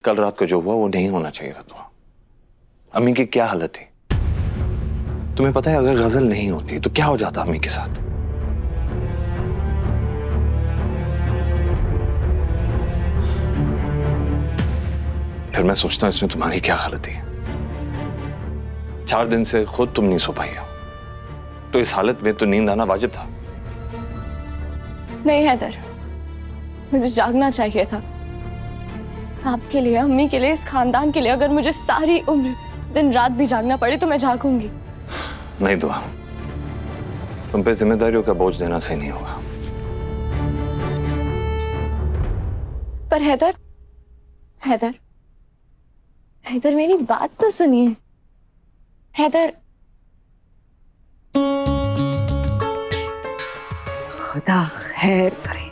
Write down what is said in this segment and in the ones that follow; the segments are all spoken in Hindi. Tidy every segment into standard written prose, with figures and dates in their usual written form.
कल रात को जो हुआ वो नहीं होना चाहिए था। तो अम्मी की क्या हालत थी तुम्हें पता है? अगर गजल नहीं होती तो क्या हो जाता अम्मी के साथ? फिर मैं सोचता हूं इसमें तुम्हारी क्या गलती है। 4 दिन से खुद तुम नहीं सो पाई हो, तो इस हालत में तो नींद आना वाजिब था। नहीं हैदर, मुझे जागना चाहिए था आपके लिए, अम्मी के लिए, इस खानदान के लिए। अगर मुझे सारी उम्र दिन रात भी जागना पड़े तो मैं जागूंगी। नहीं दुआ, तुम पे जिम्मेदारियों का बोझ देना सही नहीं होगा। पर हैदर, हैदर, हैदर मेरी बात तो सुनिए। हैदर, खुदा खैर करे।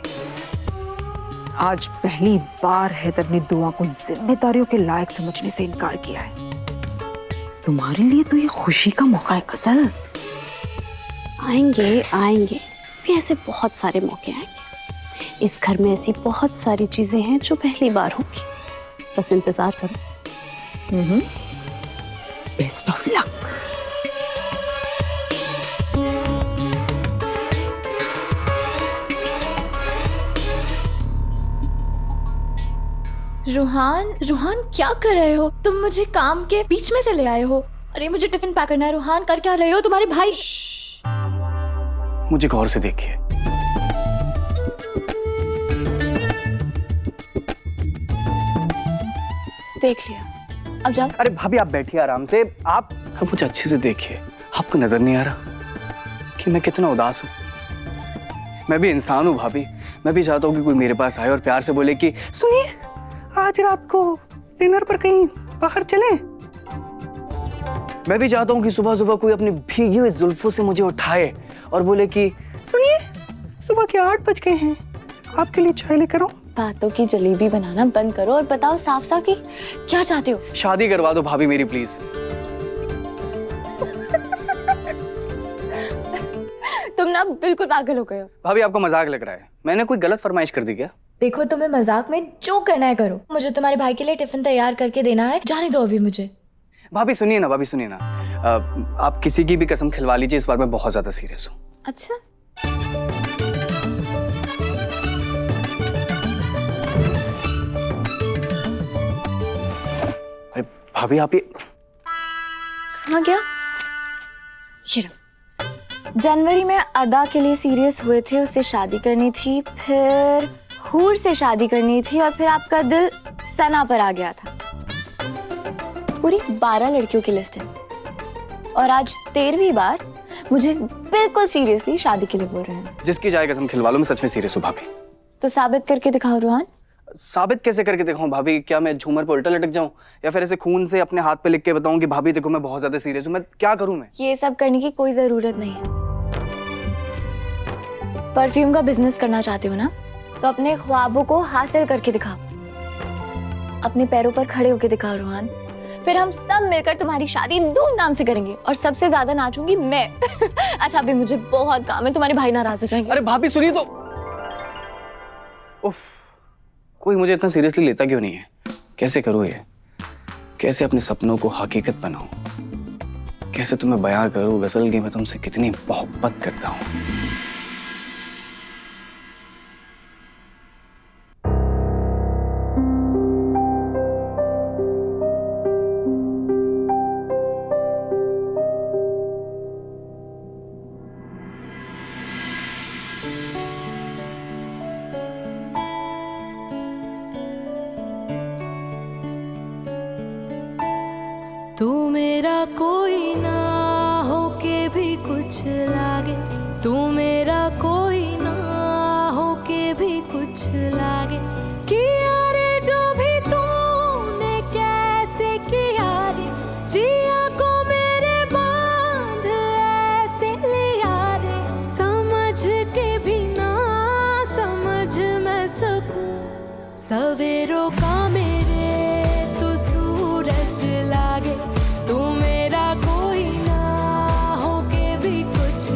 आज पहली बार हैदर ने दुआ को जिम्मेदारियों के लायक समझने से इनकार किया है। तुम्हारे लिए तो ये खुशी का मौका है गजल। आएंगे आएंगे भी, ऐसे बहुत सारे मौके आएंगे। इस घर में ऐसी बहुत सारी चीजें हैं जो पहली बार होंगी, बस इंतजार करो। Best of luck. Ruhan, Ruhan क्या कर रहे हो तुम? मुझे काम के बीच में से ले आए हो। अरे मुझे टिफिन पैक करना है। रूहान कर क्या रहे हो? तुम्हारे भाई। मुझे गौर से देखिए। देख लिया, अब जाओ। अरे भाभी आप बैठिए आराम से। आप मुझे अच्छे से देखिए। आपको नजर नहीं आ रहा कि मैं कितना उदास हूँ? मैं भी इंसान हूँ भाभी। मैं भी चाहता हूँ कि कोई मेरे पास आए और प्यार से बोले कि सुनिए, आज रात को डिनर पर कहीं बाहर चलें। मैं भी चाहता हूँ कि सुबह सुबह कोई अपनी भीगी हुई जुल्फों से मुझे उठाए और बोले कि सुनिए, सुबह के 8 बज गए हैं, आपके लिए चाय लेकर आऊं। बातों की जलेबी बनाना बंद करो और बताओ साफ साफ कि क्या चाहते हो। शादी करवा दो भाभी मेरी, प्लीज। तुम ना बिल्कुल पागल हो गए हो। भाभी आपको मजाक लग रहा है? मैंने कोई गलत फरमाइश कर दी क्या? देखो, तुम्हें मजाक में जो करना है करो। मुझे तुम्हारे भाई के लिए टिफिन तैयार करके देना है। जाने दो अभी मुझे। भाभी सुनिए ना, भाभी सुनिए ना। आप किसी की भी कसम खिलवा लीजिए, इस बार मैं बहुत ज्यादा सीरियस हूँ। अच्छा, अरे भाभी आप ये कहाँ गया? ये रहा। जनवरी में अदा के लिए सीरियस हुए थे, उससे शादी करनी थी, फिर हूर से शादी करनी थी, और फिर आपका दिल सना पर आ गया था। पूरी 12 लड़कियों की लिस्ट है, और आज 13वीं बार मुझे बिल्कुल सीरियसली शादी के लिए बोल रहे हैं। जिसकी जाए कसम खिलवा लो, मैं सच में सीरियस हूँ भाभी। तो साबित करके दिखाओ रूहान। साबित कैसे करके दिखाऊं भाभी? क्या मैं झूमर पे उल्टा लटक जाऊं, या फिर ऐसे खून से अपने हाथ पे लिख के बताऊं कि भाभी देखो मैं बहुत ज्यादा सीरियस हूं? मैं क्या करूं? मैं ये सब करने की कोई जरूरत नहीं है। परफ्यूम का बिजनेस करना चाहते हो ना, तो अपने ख्वाबों को हासिल करके दिखाओ, अपने पैरों पर खड़े होके दिखाओ रूहान। फिर हम सब मिलकर तुम्हारी शादी धूमधाम से करेंगे, और सबसे ज्यादा नाचूंगी मैं। अच्छा अभी मुझे बहुत काम है, तुम्हारे भाई नाराज हो जाएंगे। अरे भाभी सुनिए तो। उफ, कोई मुझे इतना सीरियसली लेता क्यों नहीं है? कैसे करूं ये? कैसे अपने सपनों को हकीकत बनाऊं? कैसे तुम्हें बयां करूं गजल की मैं तुमसे कितनी मोहब्बत करता हूं? तू मेरा कोई ना हो के भी कुछ लागे, तू मेरा कोई ना हो के भी कुछ लागे। किया रे जो भी तूने कैसे किया रे, जिया को मेरे बांध ऐसे लिया रे। समझ के भी ना समझ मैं सकूं, सवेरों का मेरे तू सूरज लागे। तू मेरा कोई ना हो के भी कुछ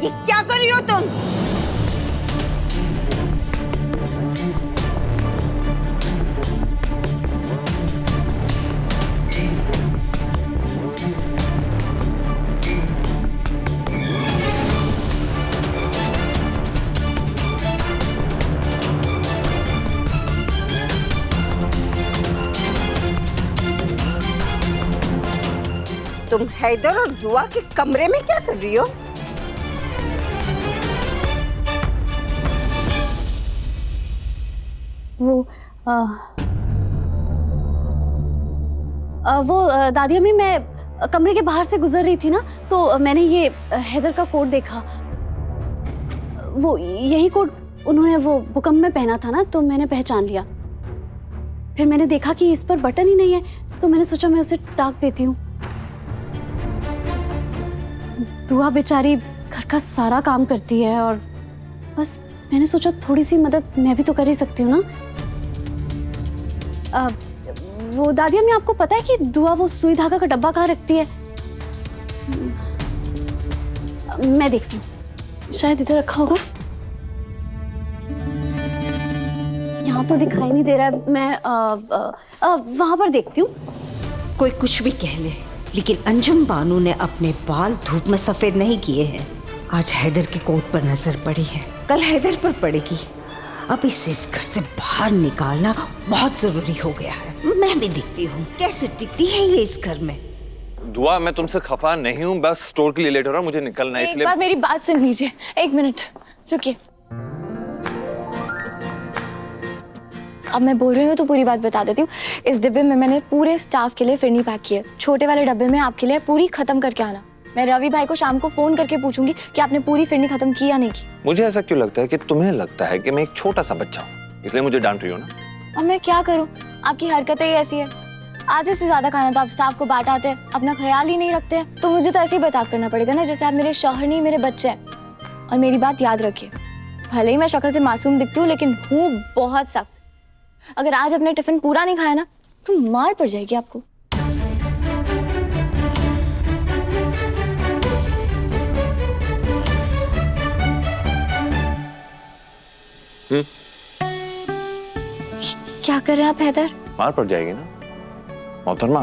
ये क्या कर रही हो तुम? तुम हैदर और दुआ के कमरे में क्या कर रही हो? दादी अम्मी, मैं कमरे के बाहर से गुजर रही थी ना, तो मैंने ये हैदर का कोट देखा। वो यही कोट उन्होंने वो भूकंप में पहना था ना, तो मैंने पहचान लिया। फिर मैंने देखा कि इस पर बटन ही नहीं है, तो मैंने सोचा मैं उसे टाक देती हूँ। दुआ बेचारी घर का सारा काम करती है और बस मैंने सोचा थोड़ी सी मदद मैं भी तो कर ही सकती हूँ ना। वो दादी अम्मी, आपको पता है कि दुआ वो सुई धागा का डब्बा कहाँ रखती है? मैं देखती हूँ, शायद इधर रखा होगा। यहाँ तो दिखाई नहीं दे रहा है। मैं वहां पर देखती हूँ। कोई कुछ भी कह ले, लेकिन अंजुम बानू ने अपने बाल धूप में सफेद नहीं किए हैं। आज हैदर के कोट पर नजर पड़ी है, कल हैदर पर पड़ेगी। अब इसे इस घर से बाहर निकालना बहुत जरूरी हो गया है। मैं भी देखती हूँ कैसे टिकती है ये इस घर में। दुआ, मैं तुमसे खफा नहीं हूँ, बस स्टोर के लिए लेट हो रहा हूँ, मुझे निकलना है, एक इसलिए बार मेरी बात सुन लीजिए, 1 मिनट रुकिए। अब मैं बोल रही हूँ तो पूरी बात बता देती हूँ। इस डिब्बे में मैंने पूरे स्टाफ के लिए फिरनी पैक की है। छोटे वाले डब्बे में आपके लिए पूरी खत्म करके आना। मैं रवि भाई को शाम को फोन करके पूछूंगी कि आपने पूरी फिरनी खत्म की या नहीं की। मुझे ऐसा क्यों लगता है कि तुम्हें लगता है कि मैं एक छोटा सा बच्चा हूँ, इसलिए मुझे डांट रही हो ना? अब मैं क्या करूँ, आपकी हरकतें ही ऐसी है। आधे से ज्यादा खाना तो आप स्टाफ को बांट आते हैं, अपना ख्याल ही नहीं रखते हैं। तो मुझे तो ऐसे ही बर्ताव करना पड़ेगा ना, जैसे आप मेरे शौहर नहीं मेरे बच्चे हैं। और मेरी बात याद रखिए, भले ही मैं शक्ल से मासूम दिखती हूँ, लेकिन हूँ बहुत सख्त। अगर आज अपने टिफिन पूरा नहीं खाया ना, तो मार पड़ जाएगी आपको। क्या कर रहे हैं आप हैदर? मार पड़ जाएगी ना मोहतरमा,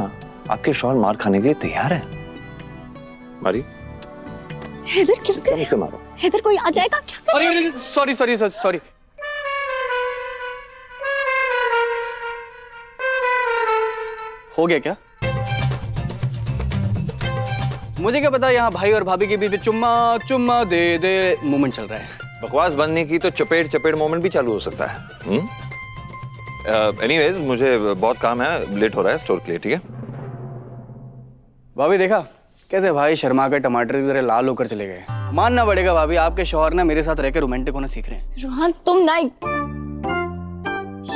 आपके शौहर मार खाने के लिए तैयार है। मारी हैदर क्या कर रहे से हैं? मारो। हैदर कोई आ जाएगा क्या? अरे सॉरी सॉरी सॉरी। हो गया क्या? मुझे क्या पता, यहाँ भाई और भाभी के बीच में चुम्मा चुम्मा दे दे मूवमेंट चल रहा है। बकवास बंद नहीं की तो चपेट चपेट मोमेंट भी चालू हो सकता है। एनीवेज, मुझे बहुत काम है, लेट हो रहा है स्टोर के लिए, ठीक है? भाभी देखा कैसे भाई शर्मा के टमाटर की तरह लाल होकर चले गए। मानना पड़ेगा भाभी, आपके शौहर ना मेरे साथ रहकर रोमांटिक होना सीख रहे हैं। रोहन तुम ना,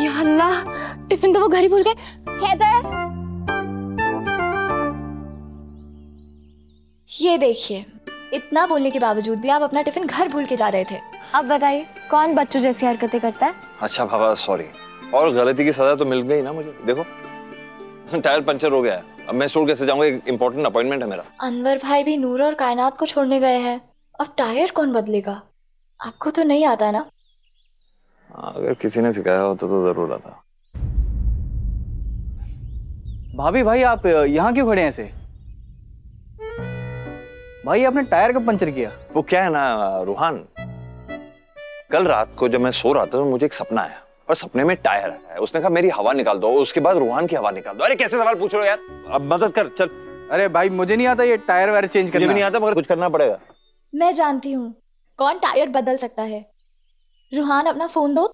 या अल्लाह, टिफिन तो वो घर ही भूल गए। हैदर, ये देखिए, इतना बोलने के बावजूद भी आप अपना टिफिन घर भूल के जा रहे थे। अब बताइए कौन बच्चों जैसी हरकतें करता है? अच्छा बाबा, सॉरी। और गलती की सजा तो मिल गई ना मुझे। देखो टायर पंचर हो गया है, अब मैं स्टोर कैसे जाऊंगा? एक इंपॉर्टेंट अपॉइंटमेंट है मेरा। अनवर भाई भी नूर और कायनात को छोड़ने गए हैं, अब टायर कौन बदलेगा? आपको तो नहीं आता ना? अगर किसी ने सिखाया होता तो जरूर आता। भाभी भाई आप यहाँ क्यों खड़े हैं ऐसे? भाई आपने टायर कब पंचर किया? वो क्या है ना रूहान, कल रात को जब मैं सो रहा था तो मुझे एक सपना आया और सपने में टायर आया है। उसने कहा मेरी हवा निकाल दो, उसके बाद रूहान की हवा निकाल दो। अरे कैसे सवाल पूछ रहे हो यार, अब मदद कर चल। अरे भाई मुझे नहीं आता ये टायर वायर चेंज करना। मुझे भी नहीं आता, मगर कुछ करना पड़ेगा। मैं जानती हूँ कौन टायर बदल सकता है। रूहान अपना फोन दो।